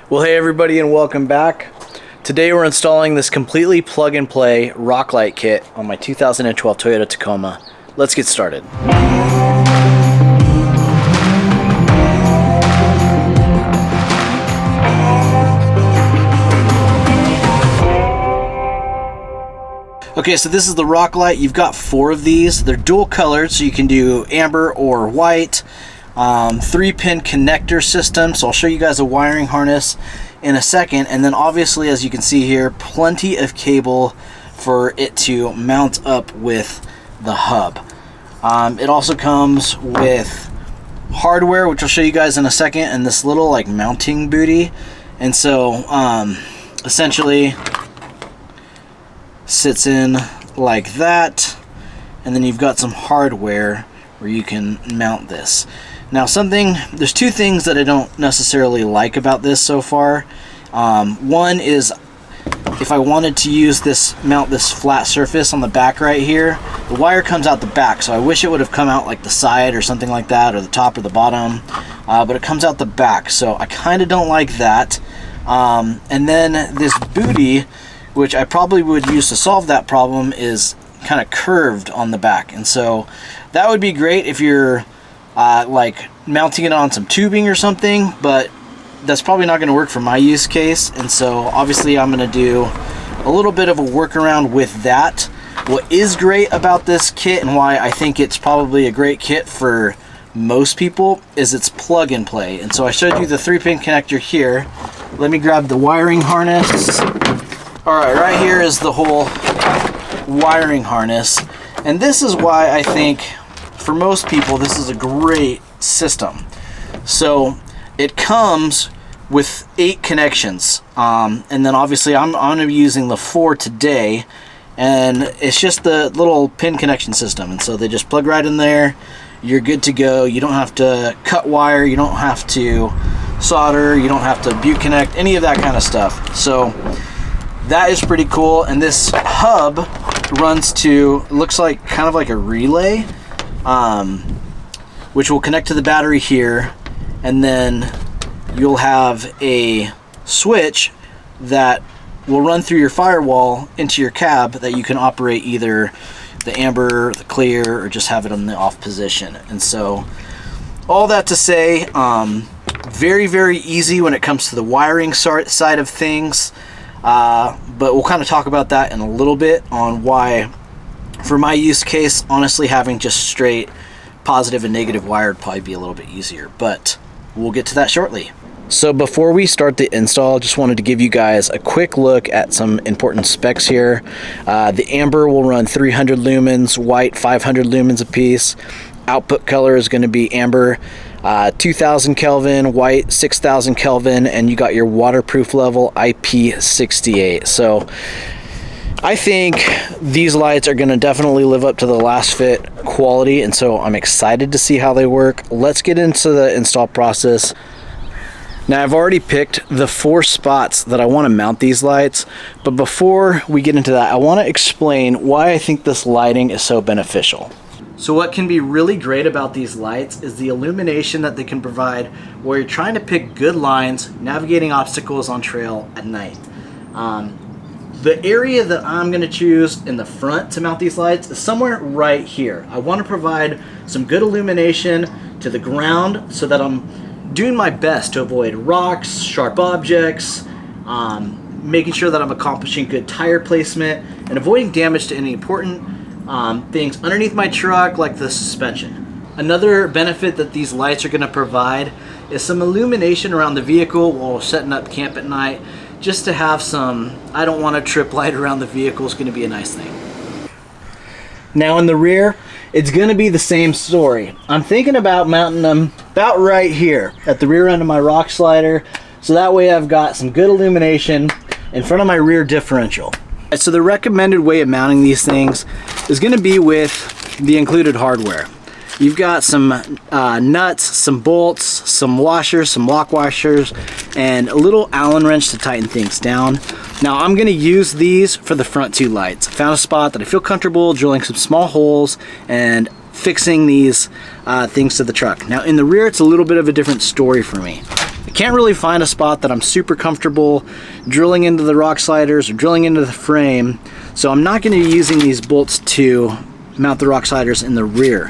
Well, hey everybody, and welcome back. Today we're installing this completely plug-and-play rock light kit on my 2012 Toyota Tacoma. Let's get started. Okay, so this is the rock light. You've got 4 of these. They're dual colored, so you can do amber or white. 3-pin connector system, so I'll show you guys a wiring harness in a second, and then obviously, as you can see here, plenty of cable for it to mount up with the hub. It also comes with hardware, which I'll show you guys in a second, and this little like mounting booty. And so essentially sits in like that, and then you've got some hardware where you can mount this. Now there's 2 things that I don't necessarily like about this so far. One is if I wanted to mount this flat surface on the back right here, the wire comes out the back, so I wish it would have come out like the side or something like that, or the top or the bottom, but it comes out the back, so I kind of don't like that. And then this booty, which I probably would use to solve that problem, is kind of curved on the back, and so that would be great if you're like mounting it on some tubing or something, but that's probably not going to work for my use case. And so obviously I'm going to do a little bit of a workaround with that. What is great about this kit, and why I think it's probably a great kit for most people, is it's plug and play. And so I showed you the 3-pin connector here. Let me grab the wiring harness. Alright, right here is the whole wiring harness, and this is why I think for most people this is a great system. So it comes with 8 connections, and then obviously I'm going to be using the 4 today, and it's just the little pin connection system, and so they just plug right in there. You're good to go. You don't have to cut wire, you don't have to solder, you don't have to butte connect, any of that kind of stuff. So that is pretty cool. And this hub runs to, looks like kind of like a relay, which will connect to the battery here, and then you'll have a switch that will run through your firewall into your cab that you can operate either the amber, the clear, or just have it in the off position. And so all that to say, very, very easy when it comes to the wiring side of things. But we'll kind of talk about that in a little bit, on why, for my use case, honestly, having just straight positive and negative wire would probably be a little bit easier, but we'll get to that shortly. So before we start the install, just wanted to give you guys a quick look at some important specs here. The amber will run 300 lumens, white 500 lumens a piece. Output color is going to be amber 2000 Kelvin, white 6000 Kelvin, and you got your waterproof level IP68. So I think these lights are going to definitely live up to the LASFIT quality, and so I'm excited to see how they work. Let's get into the install process. Now, I've already picked the 4 spots that I want to mount these lights, but before we get into that, I want to explain why I think this lighting is so beneficial. So what can be really great about these lights is the illumination that they can provide where you're trying to pick good lines, navigating obstacles on trail at night. The area that I'm going to choose in the front to mount these lights is somewhere right here. I want to provide some good illumination to the ground so that I'm doing my best to avoid rocks, sharp objects, making sure that I'm accomplishing good tire placement, and avoiding damage to any important things underneath my truck, like the suspension. Another benefit that these lights are going to provide is some illumination around the vehicle while setting up camp at night. Just to have some, I don't want a trip light around the vehicle, is going to be a nice thing. Now in the rear, it's going to be the same story. I'm thinking about mounting them about right here at the rear end of my rock slider, so that way I've got some good illumination in front of my rear differential. So the recommended way of mounting these things is going to be with the included hardware. You've got some nuts, some bolts, some washers, some lock washers, and a little Allen wrench to tighten things down. Now I'm going to use these for the front 2 lights. I found a spot that I feel comfortable drilling some small holes and fixing these things to the truck. Now in the rear, it's a little bit of a different story for me. I can't really find a spot that I'm super comfortable drilling into the rock sliders or drilling into the frame, so I'm not going to be using these bolts to mount the rock sliders in the rear.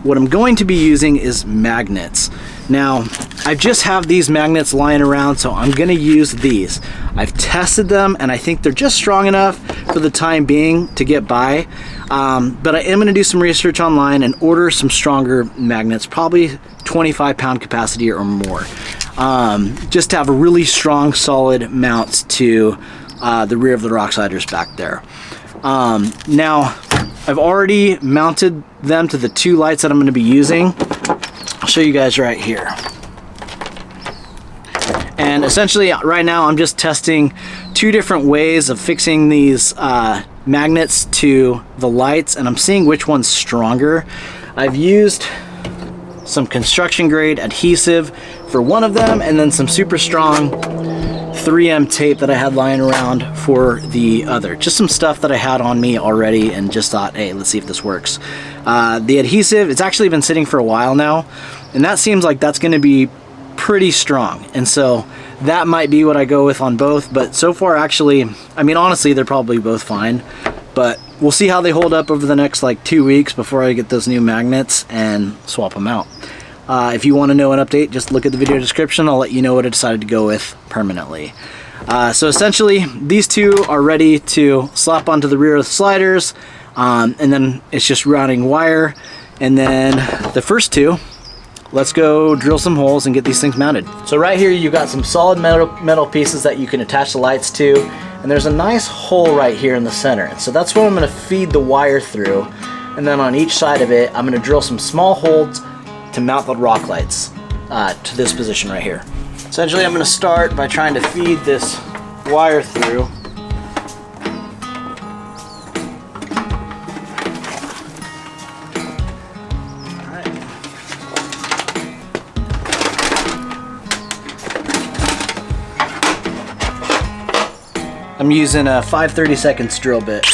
What I'm going to be using is magnets. Now, I just have these magnets lying around, so I'm going to use these. I've tested them and I think they're just strong enough for the time being to get by, but I am going to do some research online and order some stronger magnets, probably 25-pound capacity or more, just to have a really strong, solid mounts to the rear of the rock sliders back there. Now, I've already mounted them to the 2 lights that I'm going to be using. I'll show you guys right here. And essentially right now I'm just testing 2 different ways of fixing these magnets to the lights, and I'm seeing which one's stronger. I've used some construction grade adhesive for one of them, and then some super strong 3M tape that I had lying around for the other. Just some stuff that I had on me already and just thought, hey, let's see if this works. The adhesive, it's actually been sitting for a while now, and that seems like that's going to be pretty strong, and so that might be what I go with on both. But so far, actually, I mean, honestly, they're probably both fine, but we'll see how they hold up over the next like 2 weeks before I get those new magnets and swap them out. If you want to know an update, just look at the video description. I'll let you know what I decided to go with permanently. So essentially, these 2 are ready to slap onto the rear of the sliders, and then it's just routing wire. And then the first 2, let's go drill some holes and get these things mounted. So right here, you've got some solid metal pieces that you can attach the lights to, and there's a nice hole right here in the center. And so that's where I'm going to feed the wire through. And then on each side of it, I'm going to drill some small holes to mount the rock lights to this position right here. Essentially, I'm going to start by trying to feed this wire through. Alright. I'm using a 5/32 drill bit.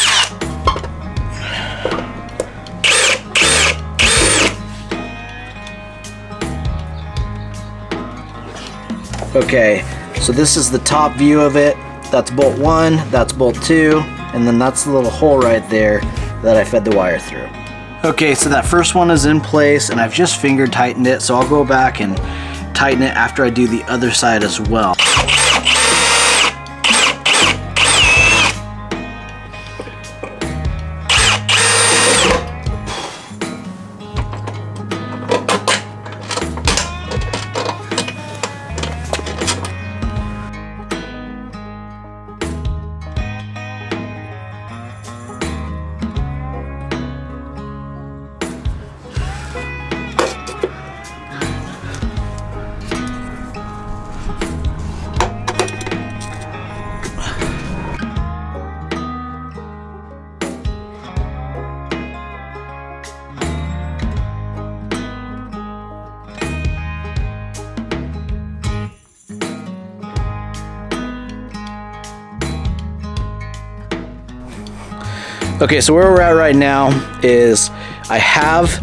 Okay, so this is the top view of it. That's bolt 1, that's bolt 2, and then that's the little hole right there that I fed the wire through. Okay, so that first one is in place, and I've just finger tightened it, so I'll go back and tighten it after I do the other side as well. Okay, so where we're at right now is I have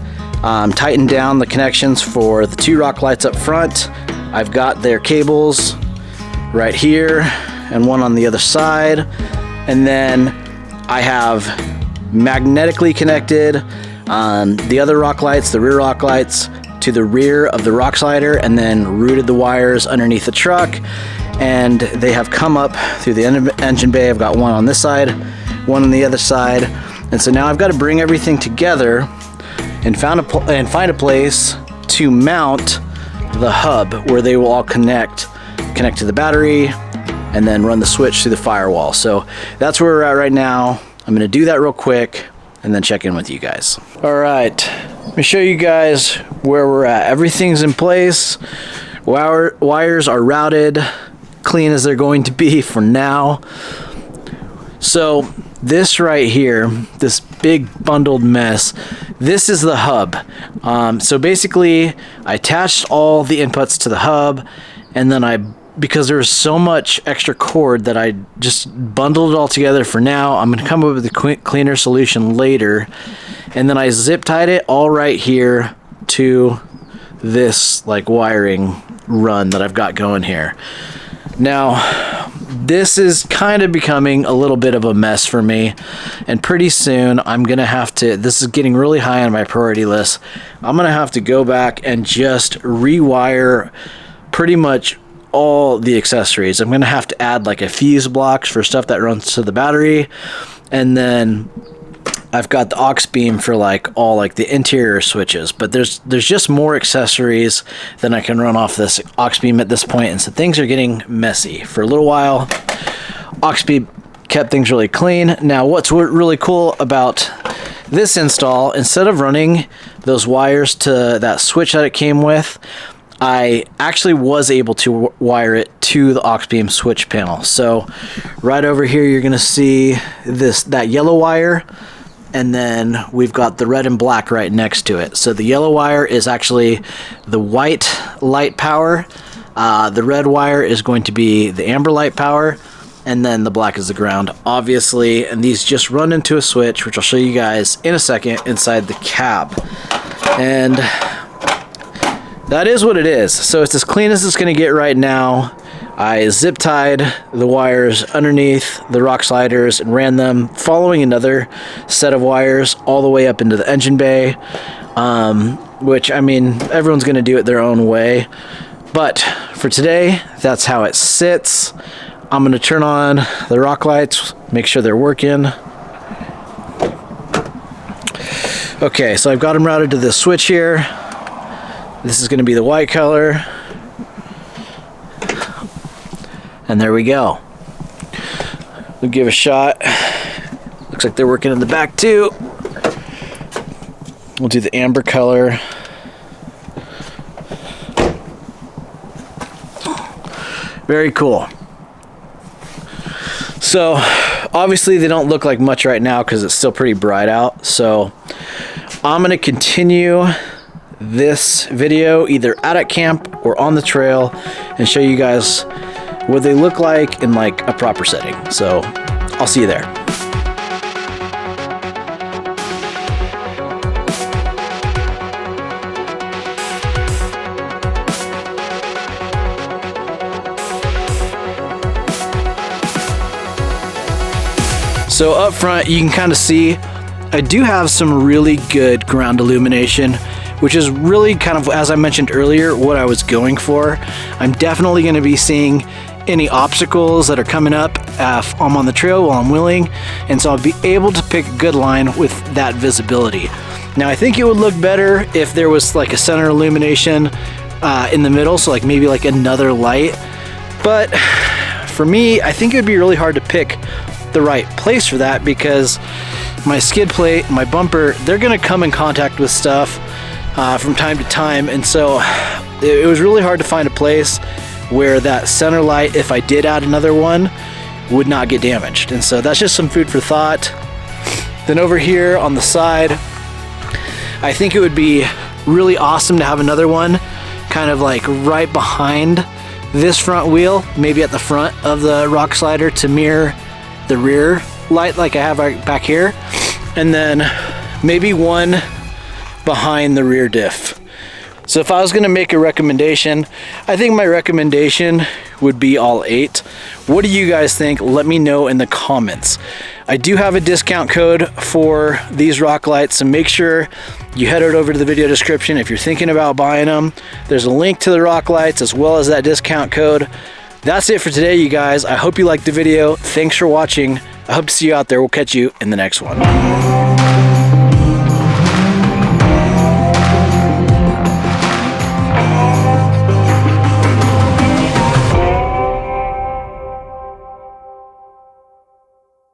tightened down the connections for the 2 rock lights up front. I've got their cables right here and one on the other side, and then I have magnetically connected the other rock lights, the rear rock lights, to the rear of the rock slider, and then routed the wires underneath the truck, and they have come up through the engine bay. I've got one on this side, one on the other side, and so now I've got to bring everything together and find a place to mount the hub where they will all connect to the battery and then run the switch through the firewall. So that's where we're at right now. I'm going to do that real quick and then check in with you guys. All right, let me show you guys where we're at. Everything's in place. Wires are routed, clean as they're going to be for now. So this right here, this big bundled mess, this is the hub. So basically I attached all the inputs to the hub, and then because there's so much extra cord that I just bundled it all together for now. I'm going to come up with a cleaner solution later, and then I zip tied it all right here to this like wiring run that I've got going here. Now, this is kind of becoming a little bit of a mess for me, and pretty soon I'm gonna have to, this is getting really high on my priority list, I'm gonna have to go back and just rewire pretty much all the accessories. I'm gonna have to add like a fuse blocks for stuff that runs to the battery, and then I've got the aux beam for like all like the interior switches, but there's just more accessories than I can run off this aux beam at this point, and so things are getting messy. For a little while, aux beam kept things really clean. Now, what's really cool about this install, instead of running those wires to that switch that it came with, I actually was able to wire it to the aux beam switch panel. So right over here, you're gonna see that yellow wire, and then we've got the red and black right next to it. So the yellow wire is actually the white light power, the red wire is going to be the amber light power, and then the black is the ground, obviously, and these just run into a switch, which I'll show you guys in a second, inside the cab. And that is what it is. So it's as clean as it's gonna get right now. I zip tied the wires underneath the rock sliders and ran them following another set of wires all the way up into the engine bay, which, I mean, everyone's gonna do it their own way. But for today, that's how it sits. I'm gonna turn on the rock lights, make sure they're working. Okay, so I've got them routed to this switch here. This is gonna be the white color. And there we go. We'll give a shot. Looks like they're working in the back too. We'll do the amber color. Very cool. So obviously they don't look like much right now because it's still pretty bright out. So I'm gonna continue this video either out at camp or on the trail and show you guys what they look like in like a proper setting. So I'll see you there. So up front, you can kind of see I do have some really good ground illumination, which is really kind of, as I mentioned earlier, what I was going for. I'm definitely going to be seeing any obstacles that are coming up if I'm on the trail while I'm wheeling, and so I'll be able to pick a good line with that visibility. Now, I think it would look better if there was like a center illumination in the middle, so like maybe like another light, but for me, I think it would be really hard to pick the right place for that because my skid plate and my bumper, they're gonna come in contact with stuff from time to time, and so it was really hard to find a place where that center light, if I did add another one, would not get damaged. And so that's just some food for thought. Then over here on the side, I think it would be really awesome to have another one kind of like right behind this front wheel, maybe at the front of the rock slider to mirror the rear light like I have right back here, and then maybe one behind the rear diff. So if I was gonna make a recommendation, I think my recommendation would be all 8. What do you guys think? Let me know in the comments. I do have a discount code for these rock lights, so make sure you head over to the video description if you're thinking about buying them. There's a link to the rock lights as well as that discount code. That's it for today, you guys. I hope you liked the video. Thanks for watching. I hope to see you out there. We'll catch you in the next one.